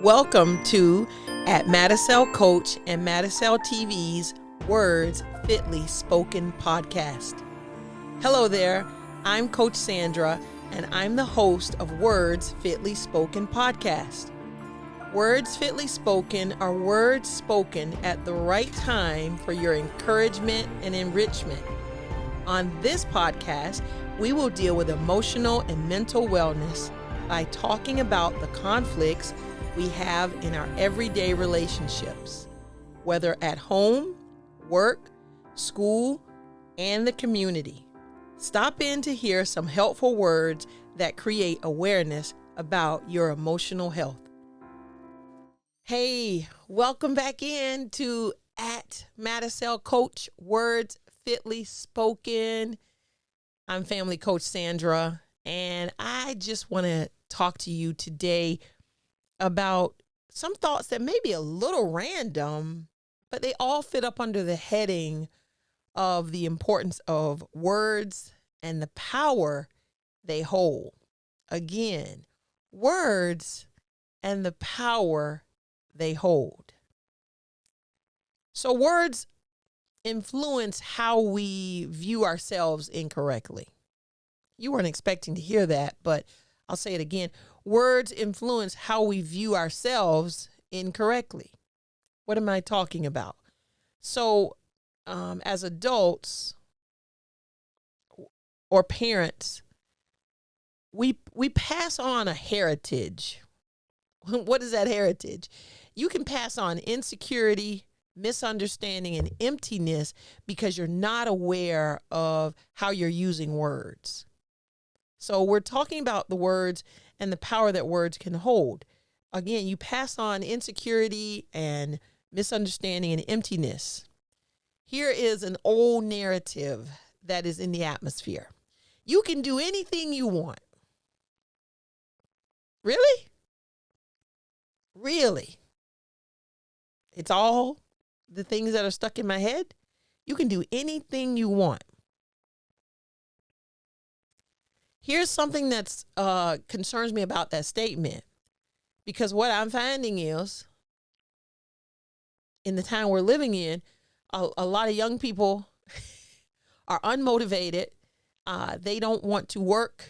Welcome to at Madisel Coach and Madisel TV's Words Fitly Spoken podcast. Hello there, I'm Coach Sandra, and I'm the host of Words Fitly Spoken podcast. Words Fitly Spoken are words spoken at the right time for your encouragement and enrichment. On this podcast, we will deal with emotional and mental wellness by talking about the conflicts we have in our everyday relationships, whether at home, work, school, and the community. Stop in to hear some helpful words that create awareness about your emotional health. Hey, welcome back in to at Madisel Coach Words Fitly Spoken. I'm Family Coach Sandra, and I just want to talk to you today about some thoughts that may be a little random, but they all fit up under the heading of the importance of words and the power they hold. Again, words and the power they hold. So words influence how we view ourselves incorrectly. You weren't expecting to hear that, but I'll say it again. Words influence how we view ourselves incorrectly. What am I talking about? So, as adults or parents, we pass on a heritage. What is that heritage? You can pass on insecurity, misunderstanding, and emptiness because you're not aware of how you're using words. So we're talking about the words and the power that words can hold. Again, you pass on insecurity and misunderstanding and emptiness. Here is an old narrative that is in the atmosphere. You can do anything you want. Really? Really? It's all the things that are stuck in my head? You can do anything you want. Here's something that's concerns me about that statement, because what I'm finding is in the time we're living in, a lot of young people are unmotivated. They don't want to work.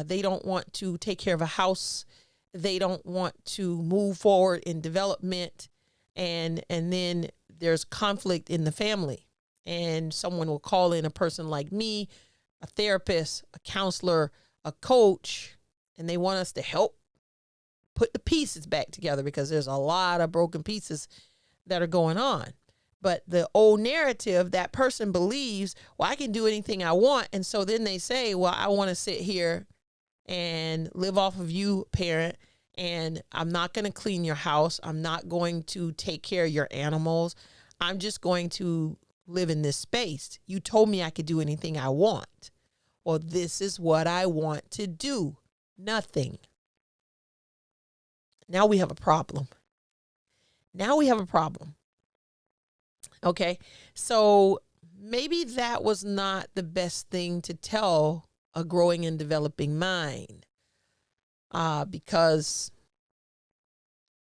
They don't want to take care of a house. They don't want to move forward in development. And then there's conflict in the family. And someone will call in a person like me, a therapist, a counselor, a coach, and they want us to help put the pieces back together because there's a lot of broken pieces that are going on. But the old narrative, that person believes, well, I can do anything I want. And so then they say, well, I want to sit here and live off of you, parent, and I'm not going to clean your house. I'm not going to take care of your animals. I'm just going to live in this space. You told me I could do anything I want. Well, this is what I want to do. Nothing. Now we have a problem. Okay. So maybe that was not the best thing to tell a growing and developing mind, because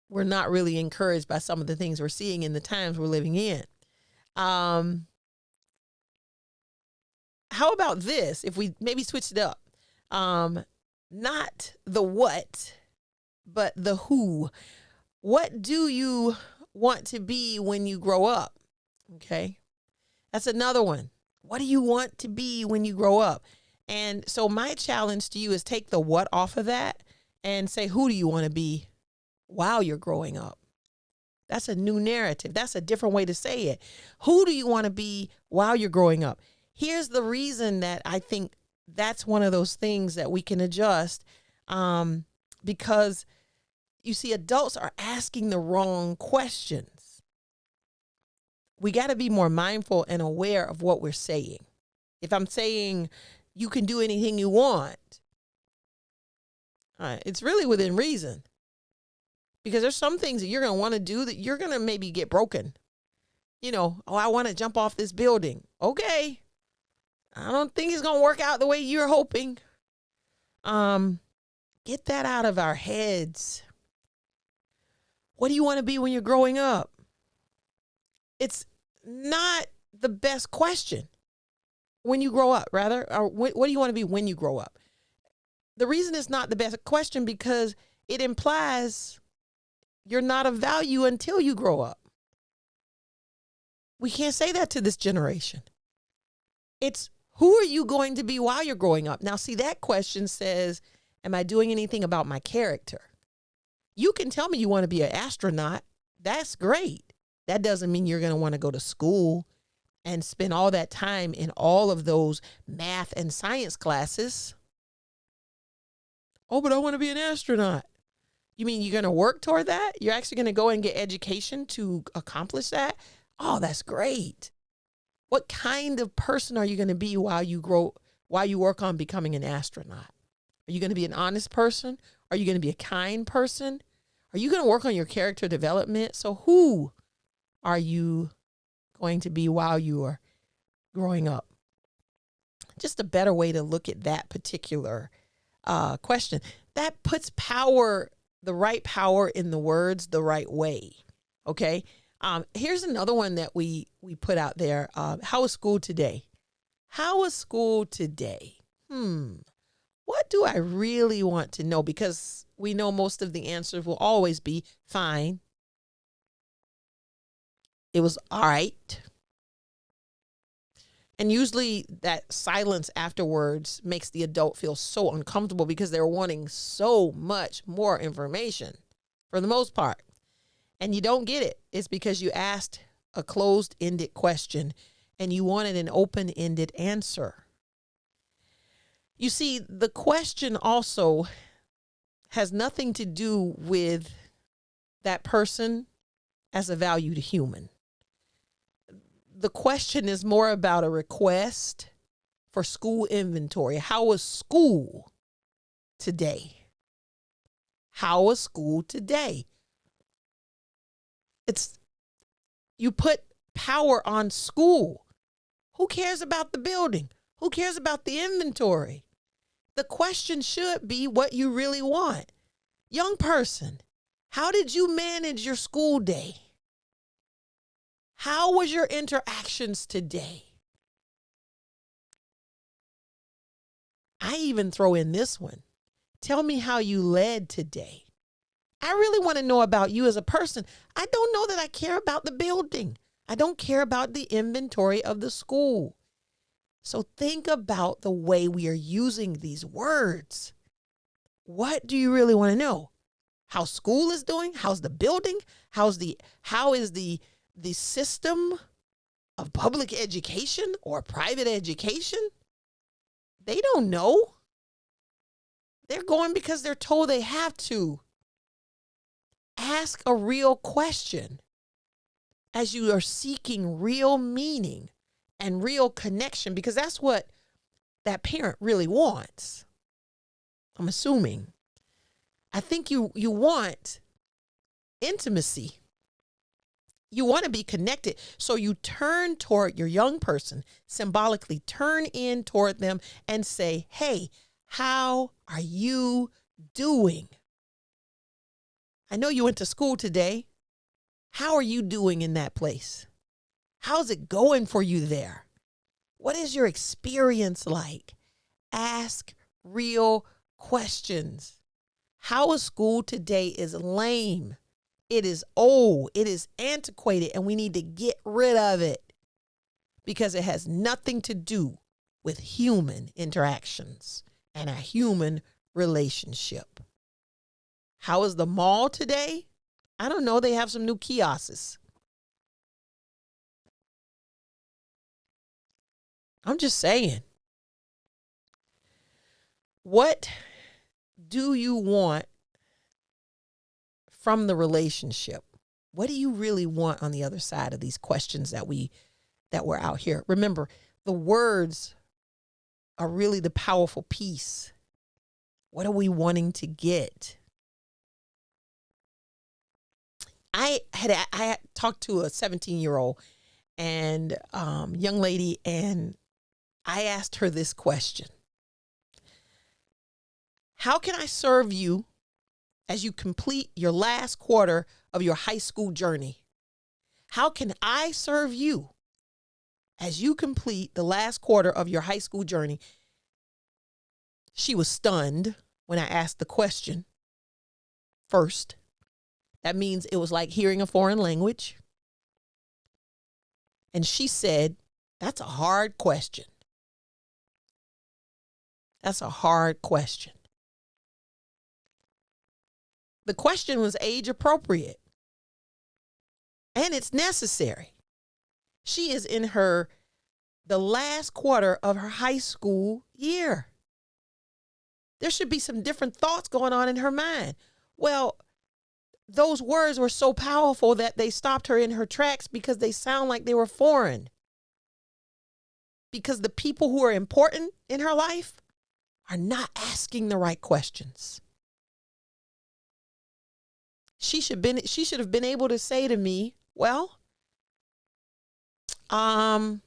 we're not really encouraged by some of the things we're seeing in the times we're living in. How about this? If we maybe switch it up, not the what, but the who. What do you want to be when you grow up? Okay. That's another one. What do you want to be when you grow up? And so my challenge to you is take the what off of that and say, who do you want to be while you're growing up? That's a new narrative. That's a different way to say it. Who do you want to be while you're growing up? Here's the reason that I think that's one of those things that we can adjust, because you see, adults are asking the wrong questions. We got to be more mindful and aware of what we're saying. If I'm saying you can do anything you want, it's really within reason, because there's some things that you're going to want to do that you're going to maybe get broken. You know, oh, I want to jump off this building. Okay. I don't think it's going to work out the way you're hoping. Get that out of our heads. What do you want to be when you're growing up? It's not the best question. When you grow up, rather, or what do you want to be when you grow up? The reason it's not the best question because it implies you're not of value until you grow up. We can't say that to this generation. It's who are you going to be while you're growing up? Now, see, that question says, am I doing anything about my character? You can tell me you want to be an astronaut. That's great. That doesn't mean you're going to want to go to school and spend all that time in all of those math and science classes. Oh, but I want to be an astronaut. You mean you're going to work toward that? You're actually going to go and get education to accomplish that? Oh, that's great. What kind of person are you going to be while you work on becoming an astronaut? Are you going to be an honest person? Are you going to be a kind person? Are you going to work on your character development? So who are you going to be while you are growing up? Just a better way to look at that particular question. That puts power, the right power in the words the right way. Okay. Here's another one that we put out there. How was school today? How was school today? What do I really want to know? Because we know most of the answers will always be fine. It was all right. And usually that silence afterwards makes the adult feel so uncomfortable because they're wanting so much more information for the most part. And you don't get it. It's because you asked a closed-ended question and you wanted an open-ended answer. You see, the question also has nothing to do with that person as a valued human. The question is more about a request for school inventory. How was school today? How was school today? You put power on school. Who cares about the building? Who cares about the inventory? The question should be what you really want. Young person, how did you manage your school day? How was your interactions today? I even throw in this one. Tell me how you led today. I really want to know about you as a person. I don't know that I care about the building. I don't care about the inventory of the school. So think about the way we are using these words. What do you really want to know? How school is doing? How's the building? How is the system of public education or private education? They don't know. They're going because they're told they have to. Ask a real question as you are seeking real meaning and real connection, because that's what that parent really wants. I'm assuming. I think you want intimacy. You want to be connected. So you turn toward your young person, symbolically turn in toward them and say, hey, how are you doing? I know you went to school today. How are you doing in that place? How's it going for you there? What is your experience like? Ask real questions. How is school today is lame. It is old. It is antiquated, and we need to get rid of it because it has nothing to do with human interactions and a human relationship. How is the mall today? I don't know. They have some new kiosks. I'm just saying. What do you want from the relationship? What do you really want on the other side of these questions that we're out here? Remember, the words are really the powerful piece. What are we wanting to get? I had talked to a 17-year-old and young lady, and I asked her this question. How can I serve you as you complete your last quarter of your high school journey. How can I serve you as you complete the last quarter of your high school journey? She was stunned when I asked the question first. That means it was like hearing a foreign language. And she said, that's a hard question. That's a hard question. The question was age appropriate. And it's necessary. She is in the last quarter of her high school year. There should be some different thoughts going on in her mind. Well, those words were so powerful that they stopped her in her tracks because they sound like they were foreign. Because the people who are important in her life are not asking the right questions. She should have been able to say to me, well, can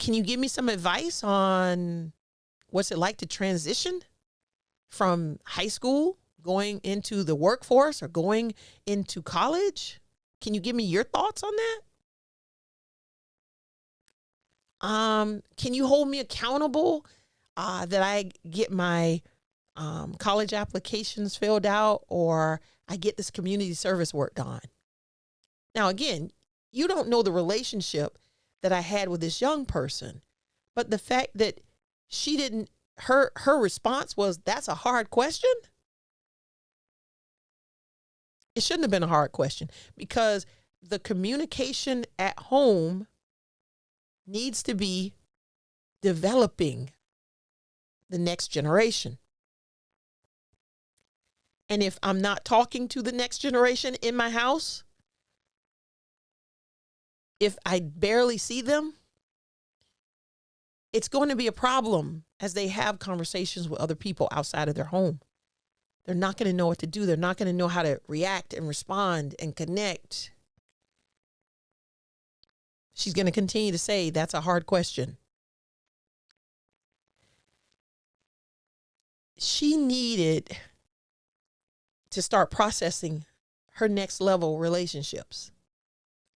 you give me some advice on what's it like to transition from high school going into the workforce or going into college? Can you give me your thoughts on that? Can you hold me accountable that I get my college applications filled out or I get this community service work done? Now, again, you don't know the relationship that I had with this young person, but the fact that she didn't, her response was, that's a hard question. It shouldn't have been a hard question because the communication at home needs to be developing the next generation. And if I'm not talking to the next generation in my house, if I barely see them, it's going to be a problem as they have conversations with other people outside of their home. They're not going to know what to do. They're not going to know how to react and respond and connect. She's going to continue to say, that's a hard question. She needed to start processing her next level relationships.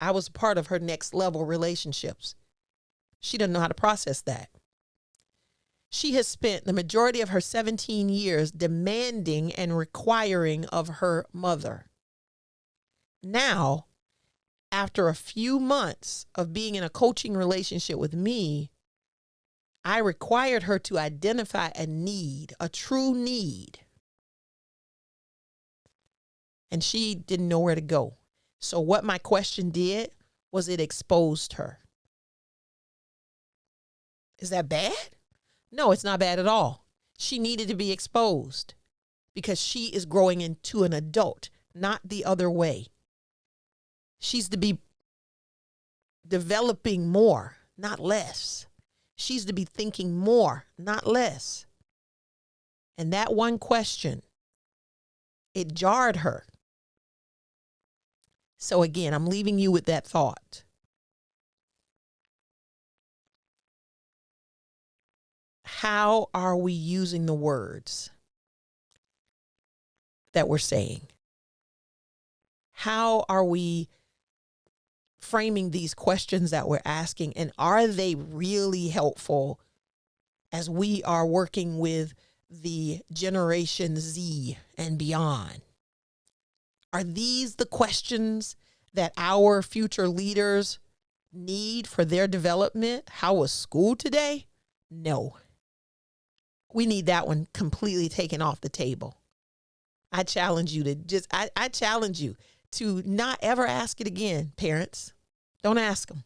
I was part of her next level relationships. She doesn't know how to process that. She has spent the majority of her 17 years demanding and requiring of her mother. Now, after a few months of being in a coaching relationship with me, I required her to identify a need, a true need. And she didn't know where to go. So what my question did was it exposed her. Is that bad? No, it's not bad at all. She needed to be exposed because she is growing into an adult, not the other way. She's to be developing more, not less. She's to be thinking more, not less. And that one question, it jarred her. So again, I'm leaving you with that thought. How are we using the words that we're saying? How are we framing these questions that we're asking? And are they really helpful as we are working with the Generation Z and beyond? Are these the questions that our future leaders need for their development? How was school today? No. We need that one completely taken off the table. I challenge you to I challenge you to not ever ask it again, parents. Don't ask them.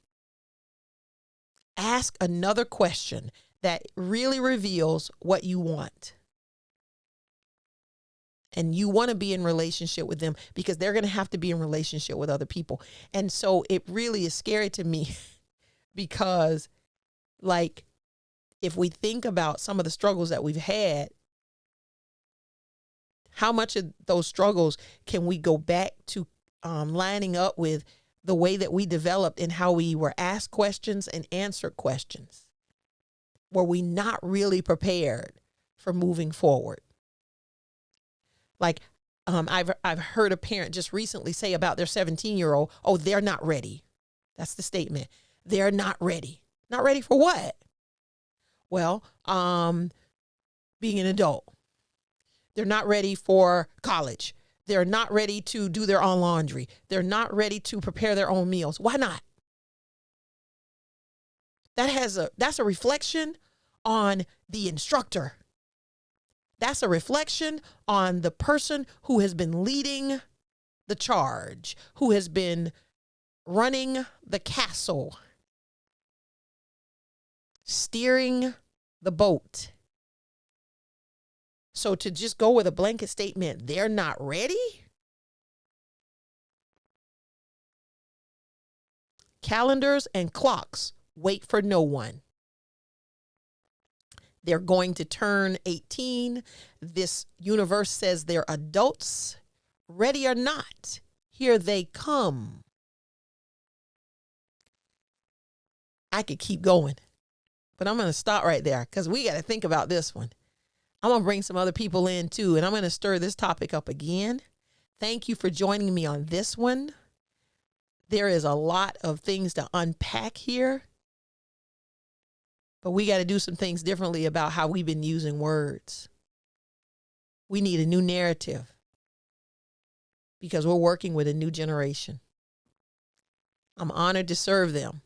Ask another question that really reveals what you want. And you want to be in relationship with them because they're going to have to be in relationship with other people. And so it really is scary to me because, like, if we think about some of the struggles that we've had, how much of those struggles can we go back to lining up with the way that we developed and how we were asked questions and answered questions? Were we not really prepared for moving forward? Like, I've heard a parent just recently say about their 17-year-old, oh, they're not ready. That's the statement. They're not ready. Not ready for what? Well, being an adult. They're not ready for college. They're not ready to do their own laundry. They're not ready to prepare their own meals. Why not? That's a reflection on the instructor. That's a reflection on the person who has been leading the charge, who has been running the castle, steering the boat. So to just go with a blanket statement, they're not ready? Calendars and clocks wait for no one. They're going to turn 18. This universe says they're adults. Ready or not, here they come. I could keep going, but I'm going to stop right there because we got to think about this one. I'm going to bring some other people in too, and I'm going to stir this topic up again. Thank you for joining me on this one. There is a lot of things to unpack here, but we got to do some things differently about how we've been using words. We need a new narrative because we're working with a new generation. I'm honored to serve them.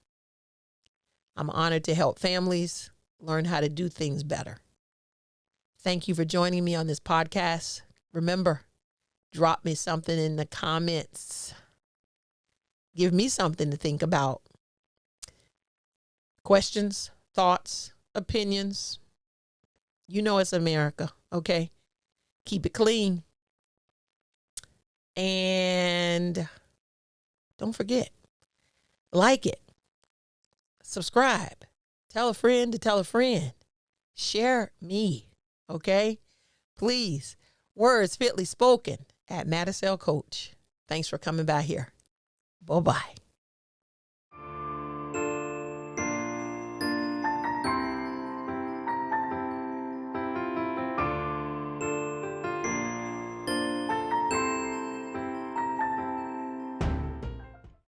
I'm honored to help families learn how to do things better. Thank you for joining me on this podcast. Remember, drop me something in the comments. Give me something to think about. Questions, thoughts, opinions. You know it's America, okay? Keep it clean. And don't forget, like it. Subscribe. Tell a friend to tell a friend. Share me. Okay? Please. Words fitly spoken at Madisel Coach. Thanks for coming by here. Bye-bye.